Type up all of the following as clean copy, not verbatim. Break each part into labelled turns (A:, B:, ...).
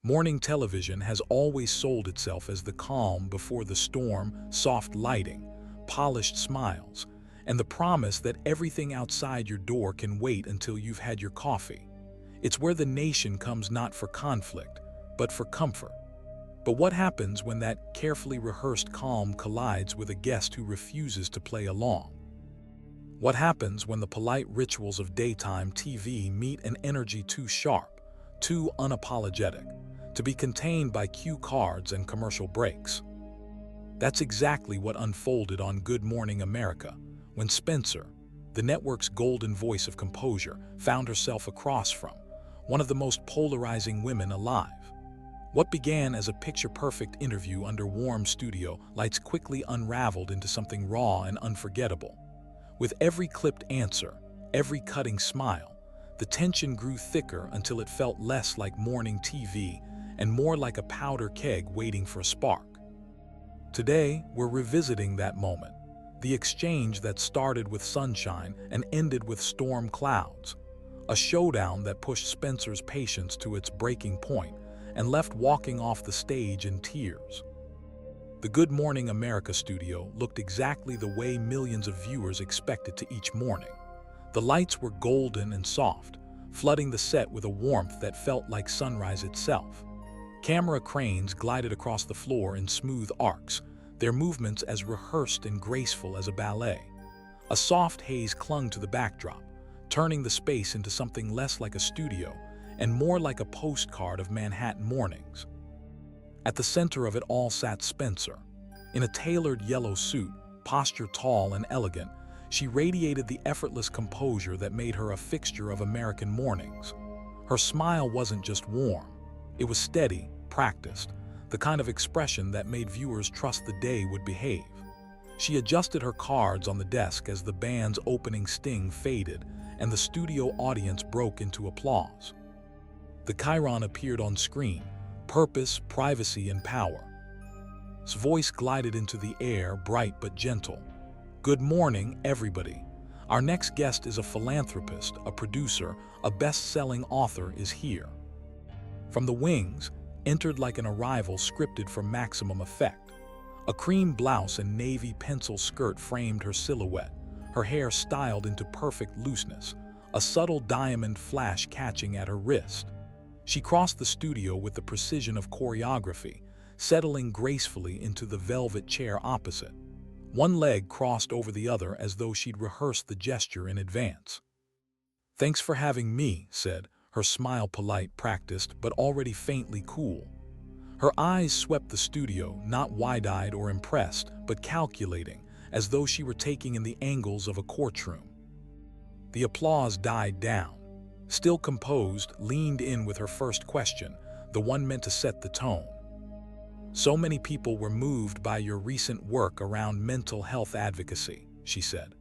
A: Morning television has always sold itself as the calm before the storm, soft lighting, polished smiles, and the promise that everything outside your door can wait until you've had your coffee. It's where the nation comes not for conflict, but for comfort. But what happens when that carefully rehearsed calm collides with a guest who refuses to play along? What happens when the polite rituals of daytime TV meet an energy too sharp, too unapologetic, to be contained by cue cards and commercial breaks? That's exactly what unfolded on Good Morning America, when Spencer, the network's golden voice of composure, found herself across from one of the most polarizing women alive. What began as a picture-perfect interview under warm studio lights quickly unraveled into something raw and unforgettable. With every clipped answer, every cutting smile, the tension grew thicker until it felt less like morning TV and more like a powder keg waiting for a spark. Today, we're revisiting that moment, the exchange that started with sunshine and ended with storm clouds, a showdown that pushed Spencer's patience to its breaking point and left walking off the stage in tears. The Good Morning America studio looked exactly the way millions of viewers expected to each morning. The lights were golden and soft, flooding the set with a warmth that felt like sunrise itself. Camera cranes glided across the floor in smooth arcs, their movements as rehearsed and graceful as a ballet. A soft haze clung to the backdrop, turning the space into something less like a studio and more like a postcard of Manhattan mornings. At the center of it all sat Spencer. In a tailored yellow suit, posture tall and elegant, she radiated the effortless composure that made her a fixture of American mornings. Her smile wasn't just warm. It was steady, practiced, the kind of expression that made viewers trust the day would behave. She adjusted her cards on the desk as the band's opening sting faded and the studio audience broke into applause. The chyron appeared on screen, purpose, privacy, and power. His voice glided into the air, bright but gentle. "Good morning, everybody. Our next guest is a philanthropist, a producer, a best-selling author is here." From the wings, entered like an arrival scripted for maximum effect. A cream blouse and navy pencil skirt framed her silhouette, her hair styled into perfect looseness, a subtle diamond flash catching at her wrist. She crossed the studio with the precision of choreography, settling gracefully into the velvet chair opposite. One leg crossed over the other as though she'd rehearsed the gesture in advance. "Thanks for having me," said, her smile polite, practiced, but already faintly cool. Her eyes swept the studio, not wide-eyed or impressed, but calculating, as though she were taking in the angles of a courtroom. The applause died down. Still composed, leaned in with her first question, the one meant to set the tone. "So many people were moved by your recent work around mental health advocacy," she said.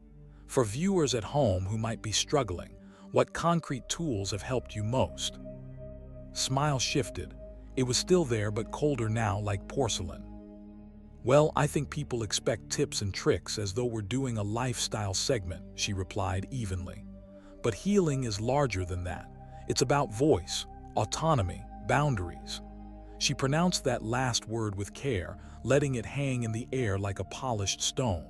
A: "For viewers at home who might be struggling, what concrete tools have helped you most?" Smile shifted. It was still there but colder now, like porcelain. "Well, I think people expect tips and tricks as though we're doing a lifestyle segment," she replied evenly. "But healing is larger than that. It's about voice, autonomy, boundaries." She pronounced that last word with care, letting it hang in the air like a polished stone.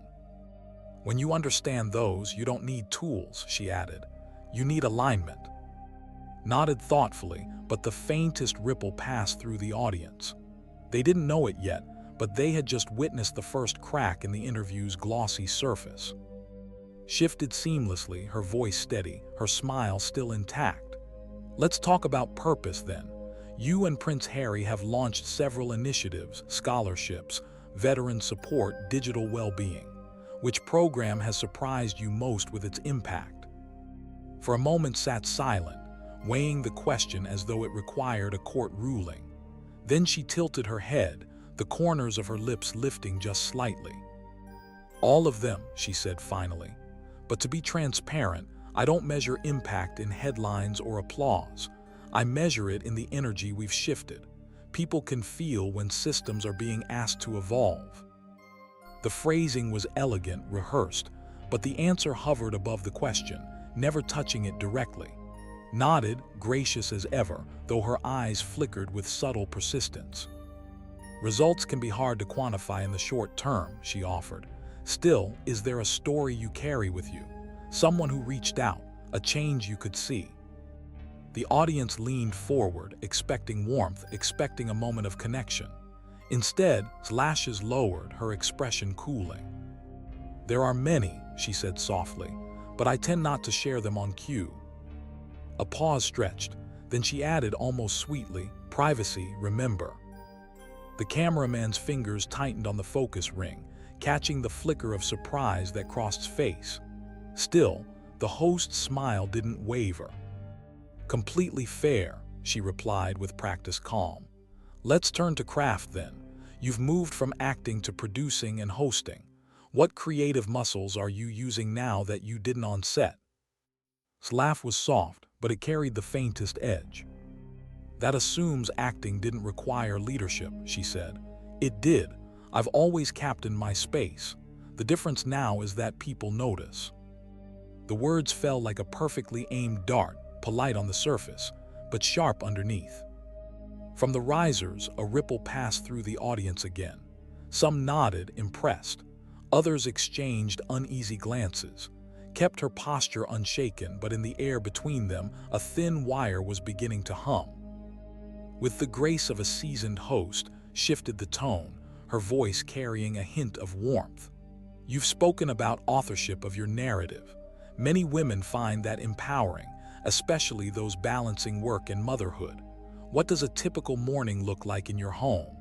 A: "When you understand those, you don't need tools," she added. "You need alignment." Nodded thoughtfully, but the faintest ripple passed through the audience. They didn't know it yet, but they had just witnessed the first crack in the interview's glossy surface. Shifted seamlessly, her voice steady, her smile still intact. "Let's talk about purpose then. You and Prince Harry have launched several initiatives, scholarships, veteran support, digital well-being. Which program has surprised you most with its impact?" For a moment sat silent, weighing the question as though it required a court ruling. Then she tilted her head, the corners of her lips lifting just slightly. "All of them," she said finally. "But to be transparent, I don't measure impact in headlines or applause. I measure it in the energy we've shifted. People can feel when systems are being asked to evolve." The phrasing was elegant, rehearsed, but the answer hovered above the question, never touching it directly. nodded, gracious as ever, though her eyes flickered with subtle persistence. Results can be hard to quantify in the short term, she offered. Still, is there a story you carry with you? Someone who reached out, a change you could see? The audience leaned forward, expecting warmth, expecting a moment of connection. Instead, lashes lowered, her expression cooling. There are many, she said softly, but I tend not to share them on cue. A pause stretched, then she added almost sweetly, privacy, remember. The cameraman's fingers tightened on the focus ring, catching the flicker of surprise that crossed his face. Still, the host's smile didn't waver. Completely fair, she replied with practiced calm. Let's turn to craft then. You've moved from acting to producing and hosting. What creative muscles are you using now that you didn't on set? His laugh was soft, but it carried the faintest edge. That assumes acting didn't require leadership, she said. It did. I've always captained my space. The difference now is that people notice. The words fell like a perfectly aimed dart, polite on the surface, but sharp underneath. From the risers, a ripple passed through the audience again. Some nodded, impressed. Others exchanged uneasy glances, kept her posture unshaken, but in the air between them, a thin wire was beginning to hum. With the grace of a seasoned host, shifted the tone, her voice carrying a hint of warmth. You've spoken about authorship of your narrative. Many women find that empowering, especially those balancing work and motherhood. What does a typical morning look like in your home?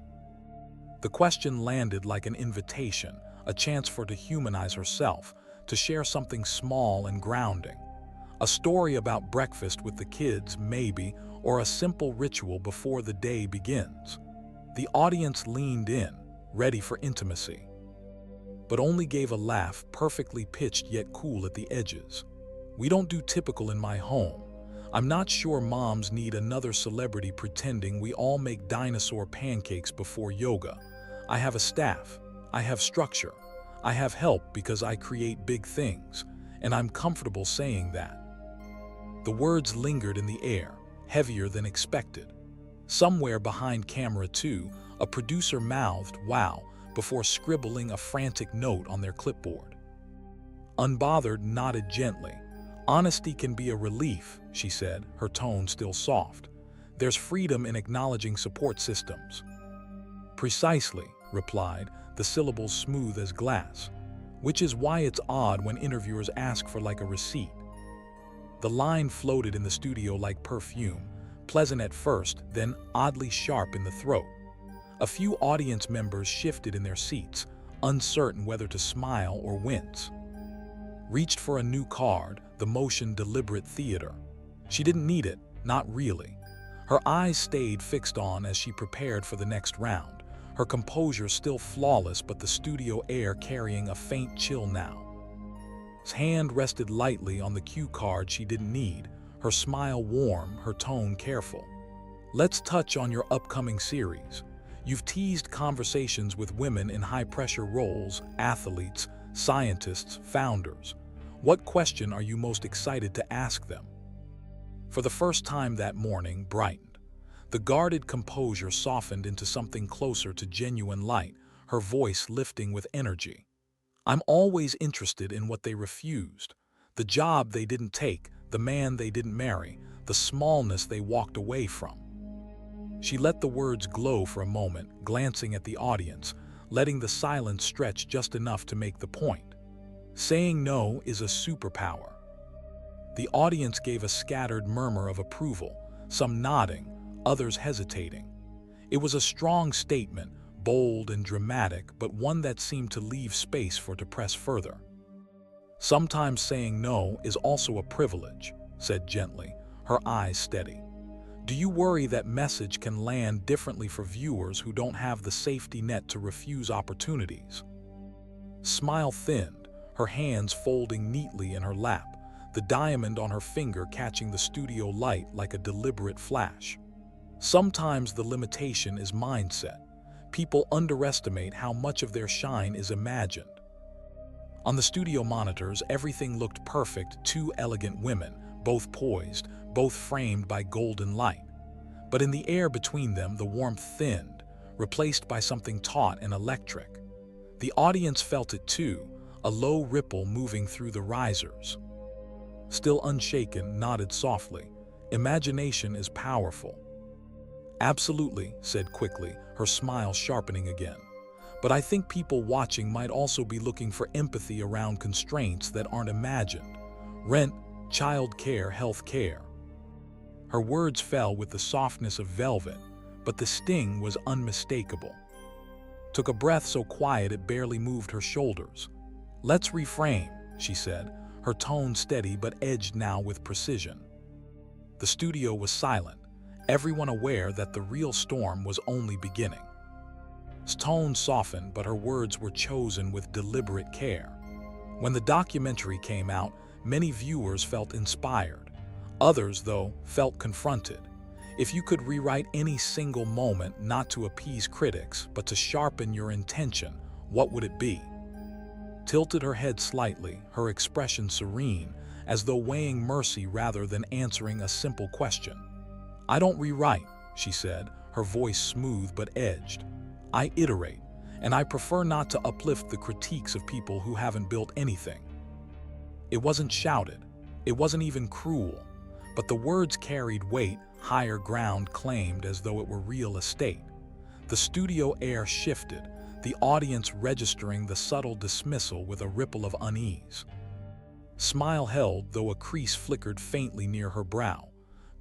A: The question landed like an invitation, a chance for her to humanize herself, to share something small and grounding. A story about breakfast with the kids, maybe, or a simple ritual before the day begins. The audience leaned in, ready for intimacy, but only gave a laugh, perfectly pitched yet cool at the edges. We don't do typical in my home. I'm not sure moms need another celebrity pretending we all make dinosaur pancakes before yoga. I have a staff. I have structure. I have help because I create big things, and I'm comfortable saying that. The words lingered in the air, heavier than expected. Somewhere behind camera 2, a producer mouthed, "Wow," before scribbling a frantic note on their clipboard. Unbothered nodded gently. Honesty can be a relief, she said, her tone still soft. There's freedom in acknowledging support systems. Precisely, replied, the syllables smooth as glass, which is why it's odd when interviewers ask for like a receipt. The line floated in the studio like perfume, pleasant at first, then oddly sharp in the throat. A few audience members shifted in their seats, uncertain whether to smile or wince. Reached for a new card, the motion deliberate theater. She didn't need it, not really. Her eyes stayed fixed on as she prepared for the next round, her composure still flawless but the studio air carrying a faint chill now. His hand rested lightly on the cue card she didn't need, her smile warm, her tone careful. Let's touch on your upcoming series. You've teased conversations with women in high-pressure roles, athletes, scientists, founders. What question are you most excited to ask them? For the first time that morning, brightened. The guarded composure softened into something closer to genuine light, her voice lifting with energy. I'm always interested in what they refused. The job they didn't take, the man they didn't marry, the smallness they walked away from. She let the words glow for a moment, glancing at the audience, letting the silence stretch just enough to make the point. Saying no is a superpower. The audience gave a scattered murmur of approval, some nodding, others hesitating. It was a strong statement, bold and dramatic, but one that seemed to leave space for to press further. Sometimes saying no is also a privilege, said gently, her eyes steady. Do you worry that message can land differently for viewers who don't have the safety net to refuse opportunities? Smile thinned, her hands folding neatly in her lap, the diamond on her finger catching the studio light like a deliberate flash. Sometimes the limitation is mindset. People underestimate how much of their shine is imagined. On the studio monitors, everything looked perfect, two elegant women, both poised, both framed by golden light. But in the air between them, the warmth thinned, replaced by something taut and electric. The audience felt it too, a low ripple moving through the risers. Still unshaken, nodded softly. Imagination is powerful. Absolutely, said quickly, her smile sharpening again. But I think people watching might also be looking for empathy around constraints that aren't imagined. Rent, child care, health care. Her words fell with the softness of velvet, but the sting was unmistakable. Took a breath so quiet it barely moved her shoulders. Let's reframe, she said, her tone steady but edged now with precision. The studio was silent, everyone aware that the real storm was only beginning. His tone softened, but her words were chosen with deliberate care. When the documentary came out, many viewers felt inspired. Others, though, felt confronted. If you could rewrite any single moment, not to appease critics, but to sharpen your intention, what would it be? Tilted her head slightly, her expression serene, as though weighing mercy rather than answering a simple question. I don't rewrite, she said, her voice smooth but edged. I iterate, and I prefer not to uplift the critiques of people who haven't built anything. It wasn't shouted, it wasn't even cruel, but the words carried weight, higher ground claimed as though it were real estate. The studio air shifted, the audience registering the subtle dismissal with a ripple of unease. Smile held, though a crease flickered faintly near her brow.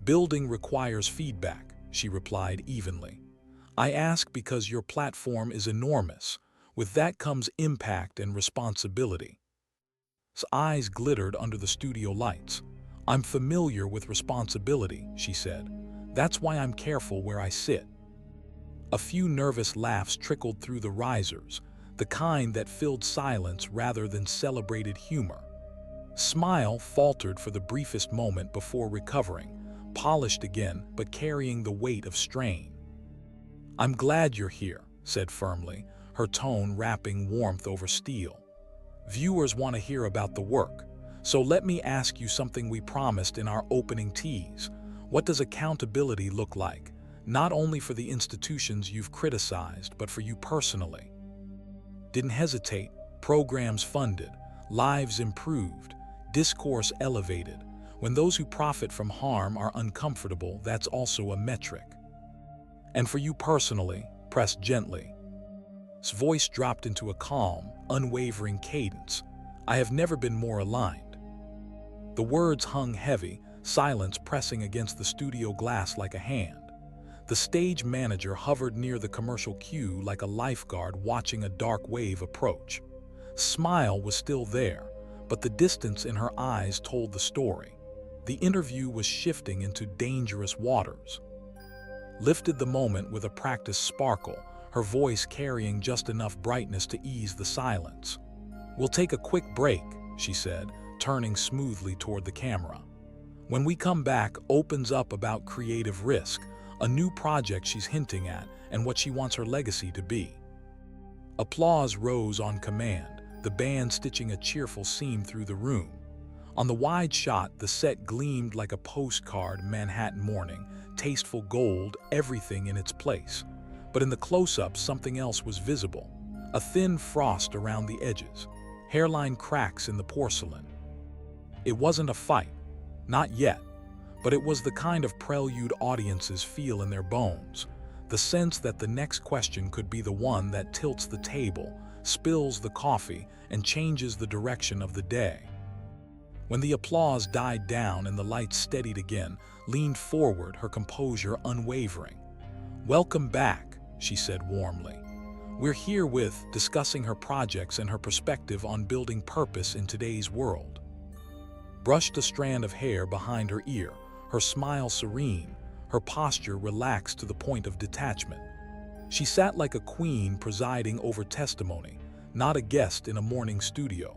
A: Building requires feedback, she replied evenly. I ask because your platform is enormous. With that comes impact and responsibility. His eyes glittered under the studio lights. I'm familiar with responsibility, she said. That's why I'm careful where I sit. A few nervous laughs trickled through the risers, the kind that filled silence rather than celebrated humor. Smile faltered for the briefest moment before recovering, polished again but carrying the weight of strain. I'm glad you're here, said firmly, her tone wrapping warmth over steel. Viewers want to hear about the work, so let me ask you something we promised in our opening tease. What does accountability look like, not only for the institutions you've criticized, but for you personally? Didn't hesitate, programs funded, lives improved, discourse elevated. When those who profit from harm are uncomfortable, that's also a metric. And for you personally, pressed gently. His voice dropped into a calm, unwavering cadence. I have never been more aligned. The words hung heavy, silence pressing against the studio glass like a hand. The stage manager hovered near the commercial cue like a lifeguard watching a dark wave approach. Smile was still there, but the distance in her eyes told the story. The interview was shifting into dangerous waters. Lifted the moment with a practiced sparkle, her voice carrying just enough brightness to ease the silence. We'll take a quick break, she said, turning smoothly toward the camera. When we come back, opens up about creative risk, a new project she's hinting at, and what she wants her legacy to be. Applause rose on command, the band stitching a cheerful seam through the room. On the wide shot, the set gleamed like a postcard Manhattan morning, tasteful gold, everything in its place. But in the close-up, something else was visible. A thin frost around the edges, hairline cracks in the porcelain. It wasn't a fight, not yet, but it was the kind of prelude audiences feel in their bones. The sense that the next question could be the one that tilts the table, spills the coffee, and changes the direction of the day. When the applause died down and the lights steadied again, leaned forward, her composure unwavering. Welcome back, she said warmly. We're here with discussing her projects and her perspective on building purpose in today's world. Brushed a strand of hair behind her ear, her smile serene, her posture relaxed to the point of detachment. She sat like a queen presiding over testimony, not a guest in a morning studio.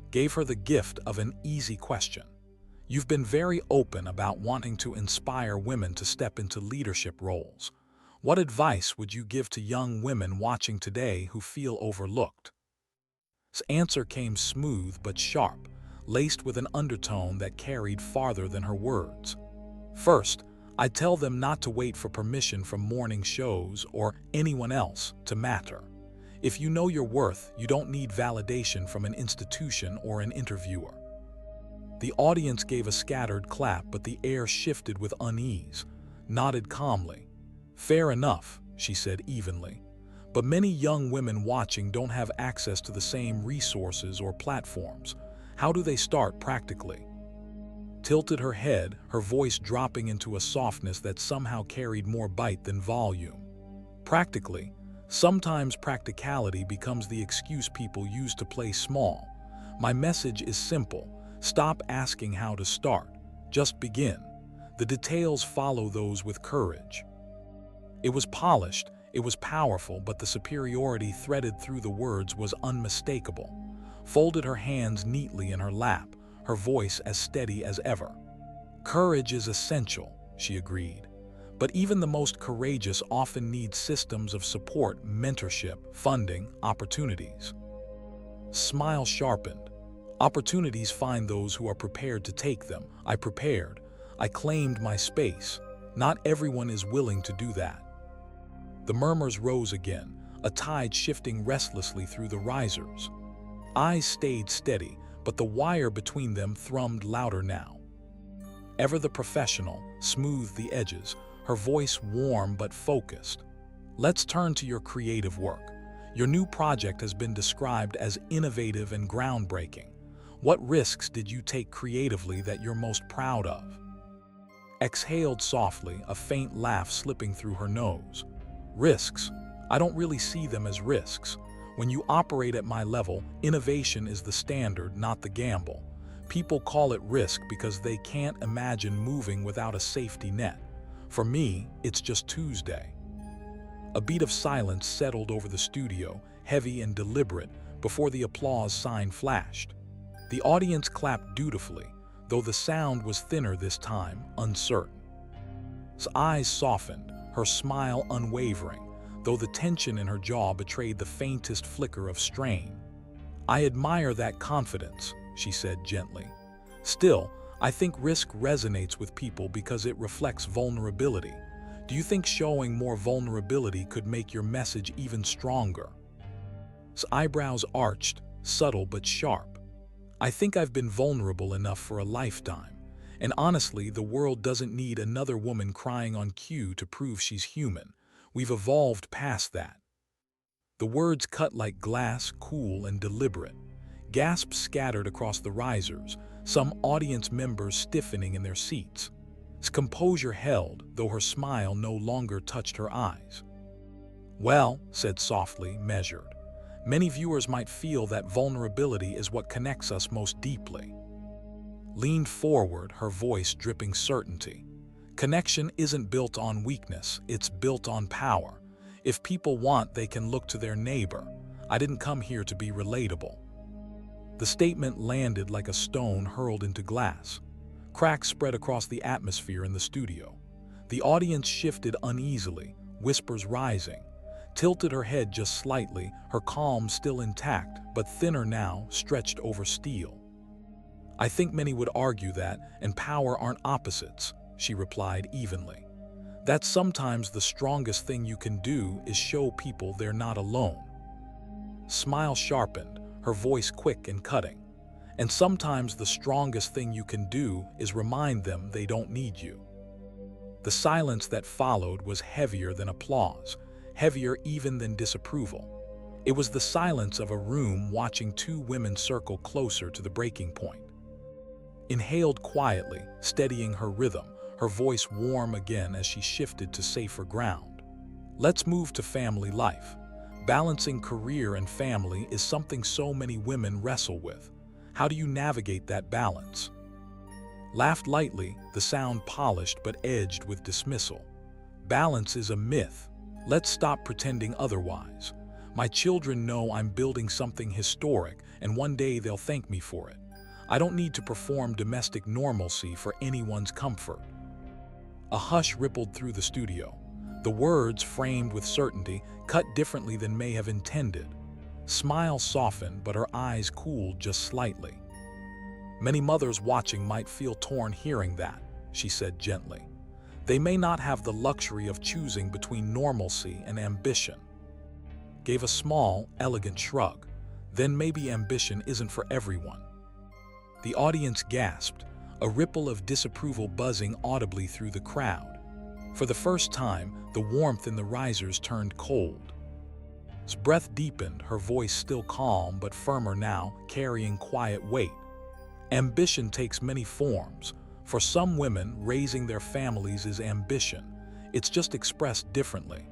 A: Gave her the gift of an easy question. You've been very open about wanting to inspire women to step into leadership roles. What advice would you give to young women watching today who feel overlooked? His answer came smooth but sharp, laced with an undertone that carried farther than her words. First, I tell them not to wait for permission from morning shows or anyone else to matter. If you know your worth, you don't need validation from an institution or an interviewer. The audience gave a scattered clap, but the air shifted with unease, nodded calmly. Fair enough, she said evenly. But many young women watching don't have access to the same resources or platforms. How do they start practically? Tilted her head, her voice dropping into a softness that somehow carried more bite than volume. Practically, sometimes practicality becomes the excuse people use to play small. My message is simple. Stop asking how to start. Just begin. The details follow those with courage. It was polished, it was powerful, but the superiority threaded through the words was unmistakable. Folded her hands neatly in her lap, her voice as steady as ever. Courage is essential, she agreed. But even the most courageous often need systems of support, mentorship, funding, opportunities. Smile sharpened. Opportunities find those who are prepared to take them. I prepared. I claimed my space. Not everyone is willing to do that. The murmurs rose again, a tide shifting restlessly through the risers. Eyes stayed steady, but the wire between them thrummed louder now. Ever the professional, smoothed the edges, her voice warm but focused. Let's turn to your creative work. Your new project has been described as innovative and groundbreaking. What risks did you take creatively that you're most proud of? Exhaled softly, a faint laugh slipping through her nose. Risks? I don't really see them as risks. When you operate at my level, innovation is the standard, not the gamble. People call it risk because they can't imagine moving without a safety net. For me, it's just Tuesday. A beat of silence settled over the studio, heavy and deliberate, before the applause sign flashed. The audience clapped dutifully, though the sound was thinner this time, uncertain. His eyes softened, her smile unwavering, though the tension in her jaw betrayed the faintest flicker of strain. I admire that confidence, she said gently. Still, I think risk resonates with people because it reflects vulnerability. Do you think showing more vulnerability could make your message even stronger? His eyebrows arched, subtle but sharp. I think I've been vulnerable enough for a lifetime. And honestly, the world doesn't need another woman crying on cue to prove she's human. We've evolved past that. The words cut like glass, cool and deliberate. Gasps scattered across the risers, some audience members stiffening in their seats. His composure held, though her smile no longer touched her eyes. Well, said softly, measured. Many viewers might feel that vulnerability is what connects us most deeply. Leaned forward, her voice dripping certainty. Connection isn't built on weakness, it's built on power. If people want, they can look to their neighbor. I didn't come here to be relatable. The statement landed like a stone hurled into glass. Cracks spread across the atmosphere in the studio. The audience shifted uneasily, whispers rising. Tilted her head just slightly, her calm still intact, but thinner now, stretched over steel. I think many would argue that, and power aren't opposites, she replied evenly. That sometimes the strongest thing you can do is show people they're not alone. Smile sharpened, her voice quick and cutting. And sometimes the strongest thing you can do is remind them they don't need you. The silence that followed was heavier than applause, heavier even than disapproval. It was the silence of a room watching two women circle closer to the breaking point. Inhaled quietly, steadying her rhythm, her voice warm again as she shifted to safer ground. Let's move to family life. Balancing career and family is something so many women wrestle with. How do you navigate that balance? Laughed lightly, the sound polished but edged with dismissal. Balance is a myth. Let's stop pretending otherwise. My children know I'm building something historic, and one day they'll thank me for it. I don't need to perform domestic normalcy for anyone's comfort. A hush rippled through the studio. The words, framed with certainty, cut differently than may have intended. Smile softened, but her eyes cooled just slightly. Many mothers watching might feel torn hearing that, she said gently. They may not have the luxury of choosing between normalcy and ambition. Gave a small, elegant shrug. Then maybe ambition isn't for everyone. The audience gasped, a ripple of disapproval buzzing audibly through the crowd. For the first time, the warmth in the risers turned cold. His breath deepened, her voice still calm but firmer now, carrying quiet weight. Ambition takes many forms. For some women, raising their families is ambition. It's just expressed differently.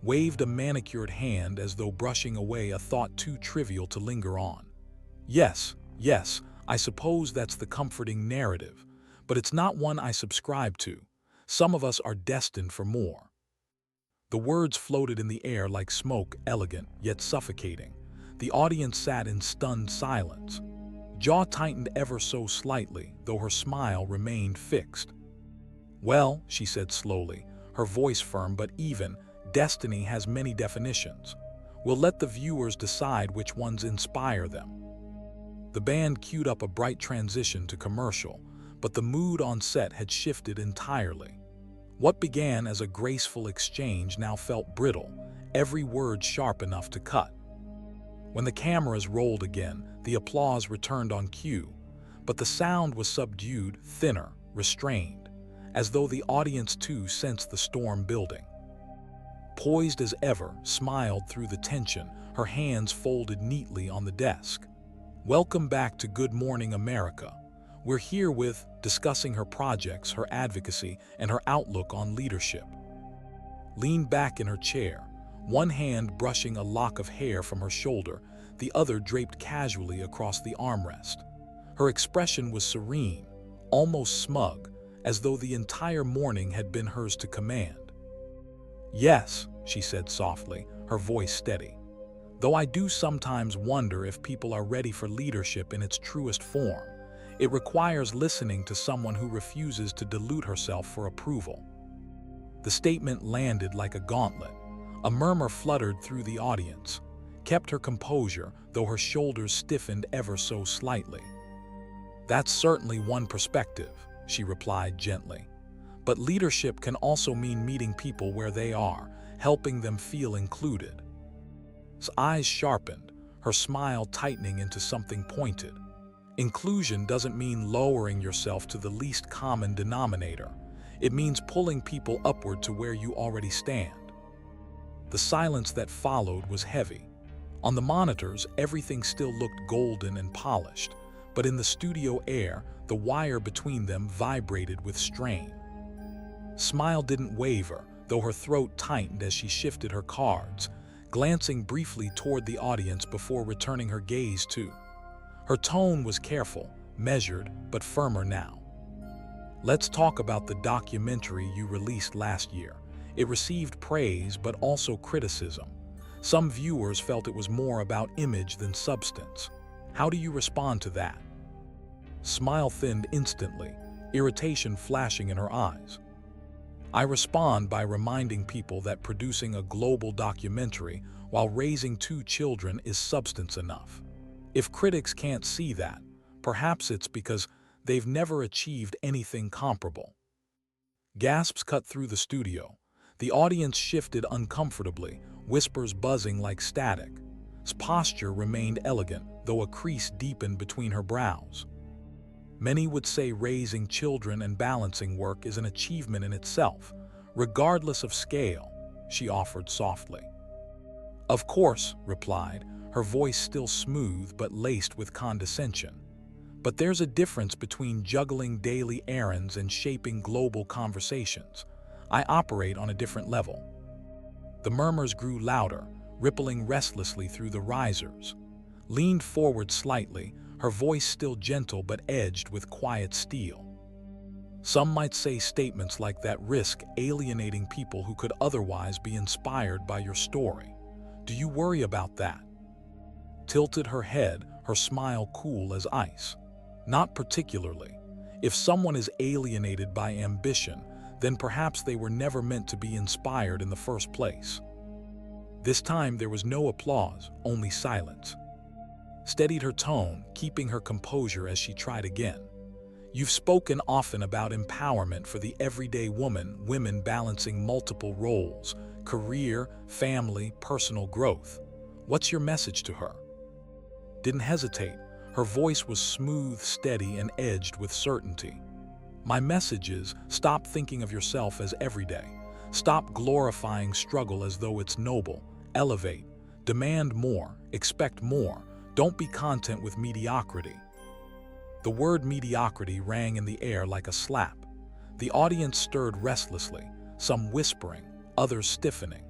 A: Waved a manicured hand as though brushing away a thought too trivial to linger on. Yes, I suppose that's the comforting narrative, but it's not one I subscribe to. Some of us are destined for more. The words floated in the air like smoke, elegant yet suffocating. The audience sat in stunned silence. Jaw tightened ever so slightly, though her smile remained fixed. Well, she said slowly, her voice firm but even, destiny has many definitions. We'll let the viewers decide which ones inspire them. The band queued up a bright transition to commercial, but the mood on set had shifted entirely. What began as a graceful exchange now felt brittle, every word sharp enough to cut. When the cameras rolled again, the applause returned on cue, but the sound was subdued, thinner, restrained, as though the audience too sensed the storm building. Poised as ever, smiled through the tension, her hands folded neatly on the desk. Welcome back to Good Morning America. We're here with discussing her projects, her advocacy, and her outlook on leadership. Leaned back in her chair, one hand brushing a lock of hair from her shoulder, the other draped casually across the armrest. Her expression was serene, almost smug, as though the entire morning had been hers to command. Yes, she said softly, her voice steady. Though I do sometimes wonder if people are ready for leadership in its truest form. It requires listening to someone who refuses to dilute herself for approval. The statement landed like a gauntlet. A murmur fluttered through the audience, kept her composure, though her shoulders stiffened ever so slightly. That's certainly one perspective, she replied gently. But leadership can also mean meeting people where they are, helping them feel included. His eyes sharpened, her smile tightening into something pointed. Inclusion doesn't mean lowering yourself to the least common denominator. It means pulling people upward to where you already stand. The silence that followed was heavy. On the monitors, everything still looked golden and polished, but in the studio air, the wire between them vibrated with strain. Smile didn't waver, though her throat tightened as she shifted her cards, glancing briefly toward the audience before returning her gaze to. Her tone was careful, measured, but firmer now. Let's talk about the documentary you released last year. It received praise but also criticism. Some viewers felt it was more about image than substance. How do you respond to that? Smile thinned instantly, irritation flashing in her eyes. I respond by reminding people that producing a global documentary while raising 2 children is substance enough. If critics can't see that, perhaps it's because they've never achieved anything comparable. Gasps cut through the studio. The audience shifted uncomfortably, whispers buzzing like static. His posture remained elegant, though a crease deepened between her brows. Many would say raising children and balancing work is an achievement in itself, regardless of scale, she offered softly. Of course, replied, her voice still smooth but laced with condescension. But there's a difference between juggling daily errands and shaping global conversations. I operate on a different level. The murmurs grew louder, rippling restlessly through the risers. Leaned forward slightly, her voice still gentle but edged with quiet steel. Some might say statements like that risk alienating people who could otherwise be inspired by your story. Do you worry about that? Tilted her head, her smile cool as ice. Not particularly. If someone is alienated by ambition, then perhaps they were never meant to be inspired in the first place. This time there was no applause, only silence. steadied her tone, keeping her composure as she tried again. You've spoken often about empowerment for the everyday women balancing multiple roles, career, family, personal growth. What's your message to her? Didn't hesitate. Her voice was smooth, steady, and edged with certainty. My message is, stop thinking of yourself as everyday. Stop glorifying struggle as though it's noble. Elevate. Demand more. Expect more. Don't be content with mediocrity. The word mediocrity rang in the air like a slap. The audience stirred restlessly, some whispering, others stiffening.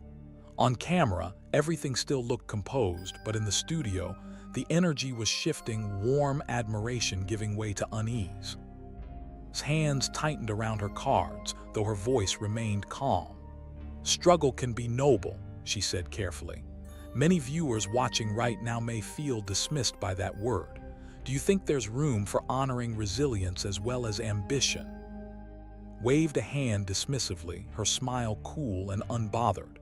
A: On camera, everything still looked composed, but in the studio, the energy was shifting, warm admiration giving way to unease. His hands tightened around her cards, though her voice remained calm. Struggle can be noble, she said carefully. Many viewers watching right now may feel dismissed by that word. Do you think there's room for honoring resilience as well as ambition? Waved a hand dismissively, her smile cool and unbothered.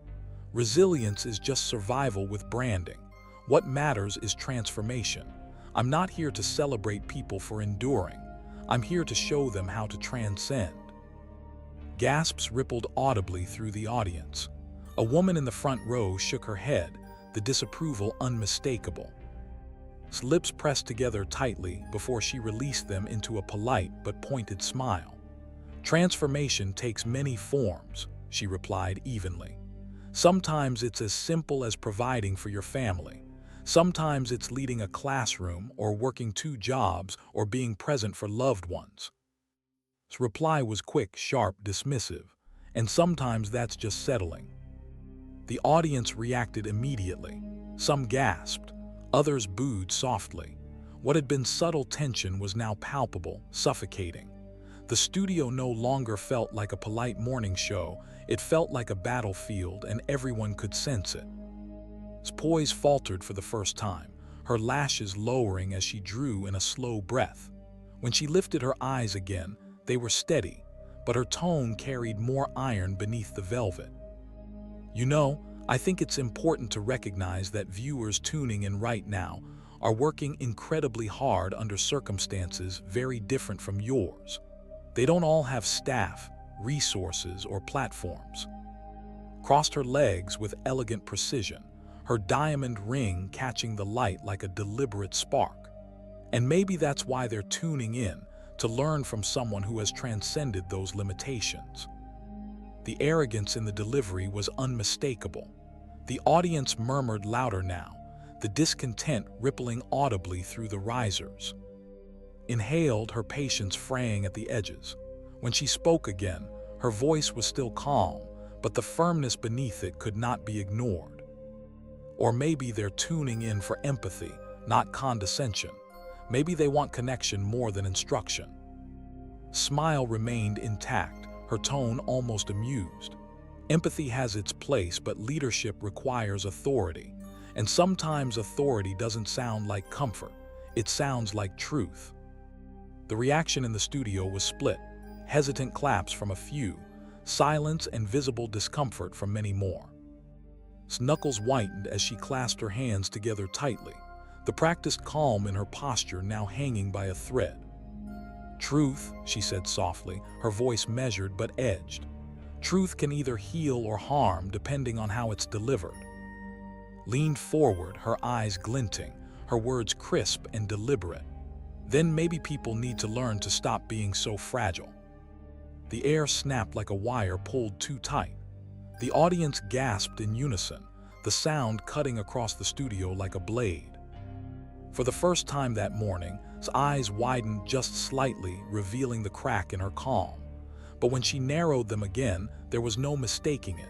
A: Resilience is just survival with branding. What matters is transformation. I'm not here to celebrate people for enduring. I'm here to show them how to transcend. Gasps rippled audibly through the audience. A woman in the front row shook her head, the disapproval unmistakable. His lips pressed together tightly before she released them into a polite but pointed smile. Transformation takes many forms, she replied evenly. Sometimes it's as simple as providing for your family. Sometimes it's leading a classroom or working 2 jobs or being present for loved ones. His reply was quick, sharp, dismissive, and sometimes that's just settling. The audience reacted immediately. Some gasped. Others booed softly. What had been subtle tension was now palpable, suffocating. The studio no longer felt like a polite morning show, it felt like a battlefield, and everyone could sense it. His poise faltered for the first time, her lashes lowering as she drew in a slow breath. When she lifted her eyes again, they were steady, but her tone carried more iron beneath the velvet. You know, I think it's important to recognize that viewers tuning in right now are working incredibly hard under circumstances very different from yours. They don't all have staff, resources, or platforms. Crossed her legs with elegant precision, her diamond ring catching the light like a deliberate spark. And maybe that's why they're tuning in, to learn from someone who has transcended those limitations. The arrogance in the delivery was unmistakable. The audience murmured louder now, the discontent rippling audibly through the risers. Inhaled, her patience fraying at the edges. When she spoke again, her voice was still calm, but the firmness beneath it could not be ignored. Or maybe they're tuning in for empathy, not condescension. Maybe they want connection more than instruction. Smile remained intact, her tone almost amused. Empathy has its place, but leadership requires authority. And sometimes authority doesn't sound like comfort, it sounds like truth. The reaction in the studio was split, hesitant claps from a few, silence and visible discomfort from many more. His knuckles whitened as she clasped her hands together tightly, the practiced calm in her posture now hanging by a thread. Truth, she said softly, her voice measured but edged. Truth can either heal or harm depending on how it's delivered. Leaned forward, her eyes glinting, her words crisp and deliberate. Then maybe people need to learn to stop being so fragile. The air snapped like a wire pulled too tight. The audience gasped in unison, the sound cutting across the studio like a blade. For the first time that morning, his eyes widened just slightly, revealing the crack in her calm. But when she narrowed them again, there was no mistaking it.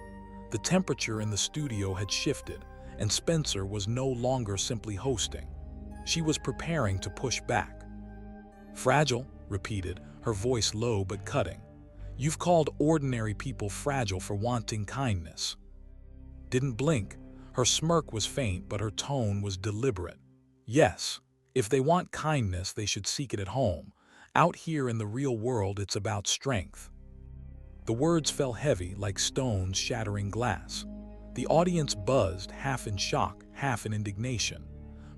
A: The temperature in the studio had shifted, and Spencer was no longer simply hosting. She was preparing to push back. Fragile, repeated, her voice low but cutting. You've called ordinary people fragile for wanting kindness. Didn't blink. Her smirk was faint, but her tone was deliberate. Yes, if they want kindness, they should seek it at home. Out here in the real world, it's about strength. The words fell heavy like stones shattering glass. The audience buzzed, half in shock, half in indignation.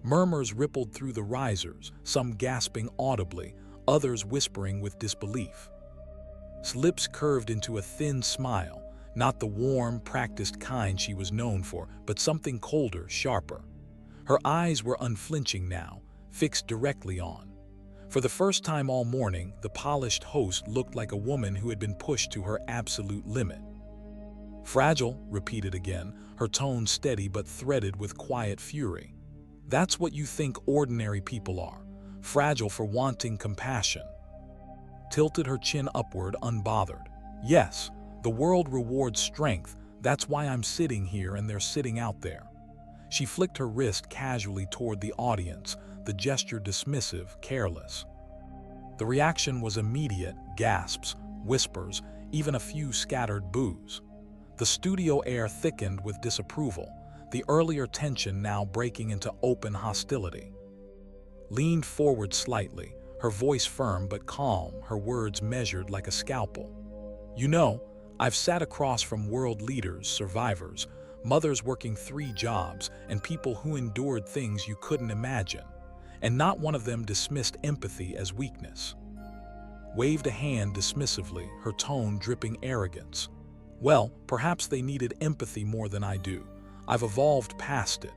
A: Murmurs rippled through the risers, some gasping audibly, others whispering with disbelief. Lips curved into a thin smile, not the warm, practiced kind she was known for, but something colder, sharper. Her eyes were unflinching now, fixed directly on. For the first time all morning, the polished host looked like a woman who had been pushed to her absolute limit. "Fragile," repeated again, her tone steady but threaded with quiet fury. "That's what you think ordinary people are, fragile for wanting compassion." Tilted her chin upward, unbothered. "Yes, the world rewards strength, that's why I'm sitting here and they're sitting out there." She flicked her wrist casually toward the audience, the gesture dismissive, careless. The reaction was immediate: gasps, whispers, even a few scattered boos. The studio air thickened with disapproval, the earlier tension now breaking into open hostility. Leaned forward slightly, her voice firm but calm, her words measured like a scalpel. "You know, I've sat across from world leaders, survivors, mothers working 3 jobs, and people who endured things you couldn't imagine, and not one of them dismissed empathy as weakness." Waved a hand dismissively, her tone dripping arrogance. "Well, perhaps they needed empathy more than I do. I've evolved past it."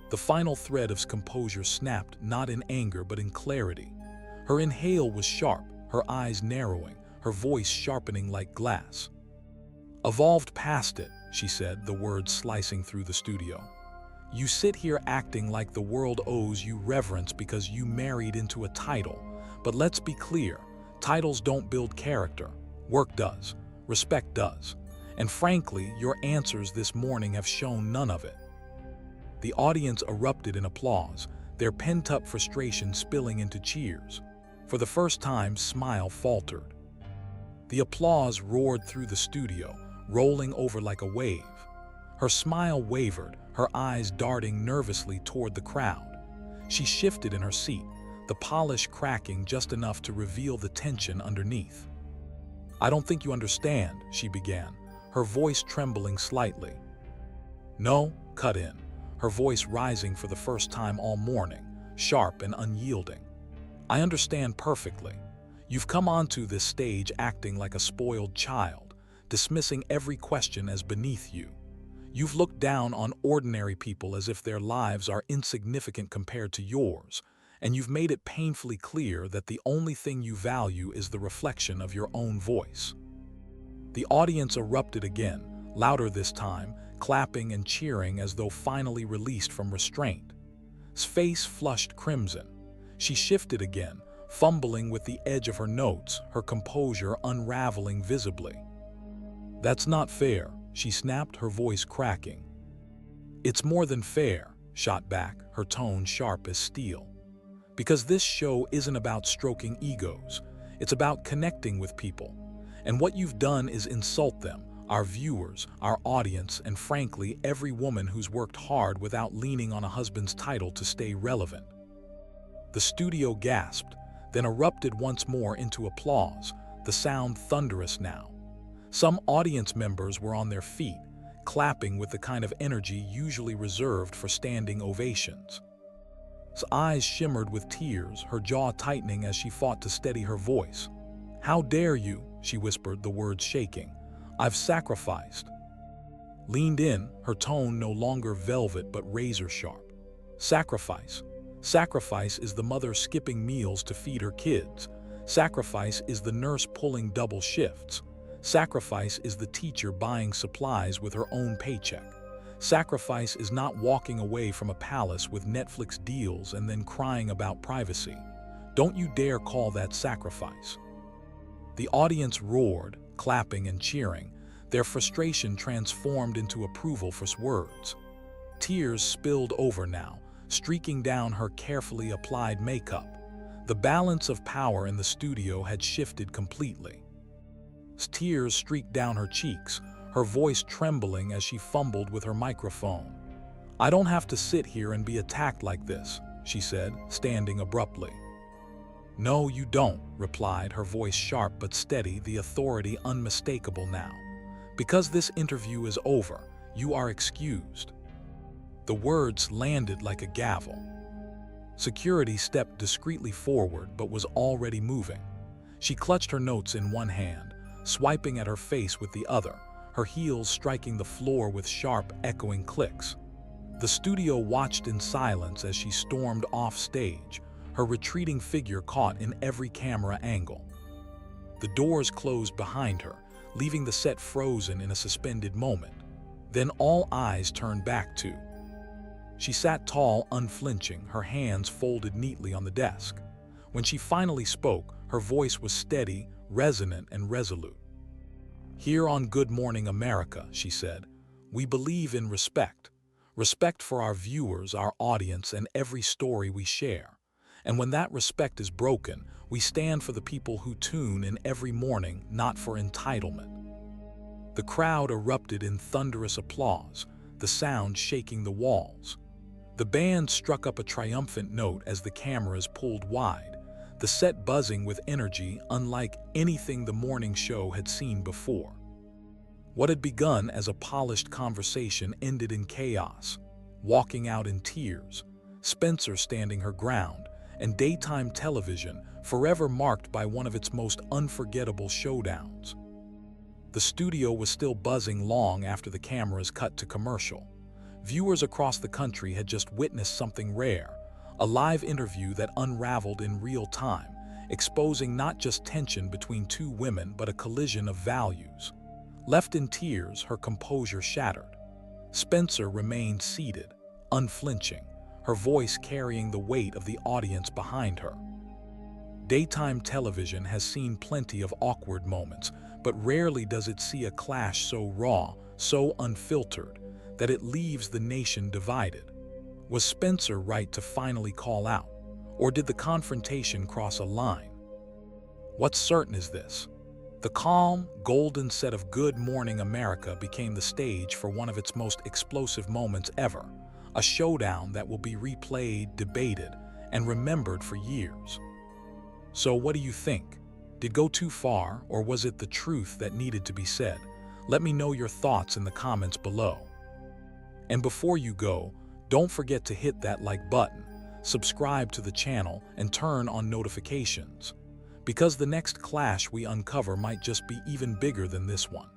A: The final thread of composure snapped, not in anger but in clarity. Her inhale was sharp, her eyes narrowing, her voice sharpening like glass. "Evolved past it," she said, the words slicing through the studio. "You sit here acting like the world owes you reverence because you married into a title. But let's be clear, titles don't build character. Work does. Respect does. And frankly, your answers this morning have shown none of it." The audience erupted in applause, their pent-up frustration spilling into cheers. For the first time, Smile faltered. The applause roared through the studio, rolling over like a wave. Her smile wavered, her eyes darting nervously toward the crowd. She shifted in her seat, the polish cracking just enough to reveal the tension underneath. "I don't think you understand," she began, her voice trembling slightly. "No," cut in, her voice rising for the first time all morning, sharp and unyielding. "I understand perfectly. You've come onto this stage acting like a spoiled child, dismissing every question as beneath you. You've looked down on ordinary people as if their lives are insignificant compared to yours, and you've made it painfully clear that the only thing you value is the reflection of your own voice." The audience erupted again, louder this time, clapping and cheering as though finally released from restraint. His face flushed crimson. She shifted again, fumbling with the edge of her notes, her composure unraveling visibly. "That's not fair," she snapped, her voice cracking. "It's more than fair," shot back, her tone sharp as steel. "Because this show isn't about stroking egos, it's about connecting with people. And what you've done is insult them, our viewers, our audience, and frankly, every woman who's worked hard without leaning on a husband's title to stay relevant." The studio gasped, then erupted once more into applause, the sound thunderous now. Some audience members were on their feet, clapping with the kind of energy usually reserved for standing ovations. His eyes shimmered with tears, her jaw tightening as she fought to steady her voice. "How dare you?" she whispered, the words shaking. "I've sacrificed." Leaned in, her tone no longer velvet but razor sharp. "Sacrifice. Sacrifice is the mother skipping meals to feed her kids. Sacrifice is the nurse pulling double shifts. Sacrifice is the teacher buying supplies with her own paycheck. Sacrifice is not walking away from a palace with Netflix deals and then crying about privacy. Don't you dare call that sacrifice." The audience roared, clapping and cheering, their frustration transformed into approval for his words. Tears spilled over now, streaking down her carefully applied makeup. The balance of power in the studio had shifted completely. Tears streaked down her cheeks, her voice trembling as she fumbled with her microphone. "I don't have to sit here and be attacked like this," she said, standing abruptly. "No, you don't," replied, her voice sharp but steady, the authority unmistakable now. "Because this interview is over, you are excused." The words landed like a gavel. Security stepped discreetly forward but was already moving. She clutched her notes in one hand, swiping at her face with the other, her heels striking the floor with sharp, echoing clicks. The studio watched in silence as she stormed off stage, her retreating figure caught in every camera angle. The doors closed behind her, leaving the set frozen in a suspended moment. Then all eyes turned back to. She sat tall, unflinching, her hands folded neatly on the desk. When she finally spoke, her voice was steady, resonant, and resolute. "Here on Good Morning America," she said, "we believe in respect. Respect for our viewers, our audience, and every story we share. And when that respect is broken, we stand for the people who tune in every morning, not for entitlement." The crowd erupted in thunderous applause, the sound shaking the walls. The band struck up a triumphant note as the cameras pulled wide, the set buzzing with energy unlike anything the morning show had seen before. What had begun as a polished conversation ended in chaos, walking out in tears, Spencer standing her ground, and daytime television forever marked by one of its most unforgettable showdowns. The studio was still buzzing long after the cameras cut to commercial. Viewers across the country had just witnessed something rare, a live interview that unraveled in real time, exposing not just tension between two women but a collision of values. Left in tears, her composure shattered. Spencer remained seated, unflinching, her voice carrying the weight of the audience behind her. Daytime television has seen plenty of awkward moments, but rarely does it see a clash so raw, so unfiltered, that it leaves the nation divided. Was Spencer right to finally call out, or did the confrontation cross a line? What's certain is this: the calm, golden set of Good Morning America became the stage for one of its most explosive moments ever, a showdown that will be replayed, debated, and remembered for years. So what do you think? Did it go too far, or was it the truth that needed to be said? Let me know your thoughts in the comments below. And before you go, don't forget to hit that like button, subscribe to the channel, and turn on notifications, because the next clash we uncover might just be even bigger than this one.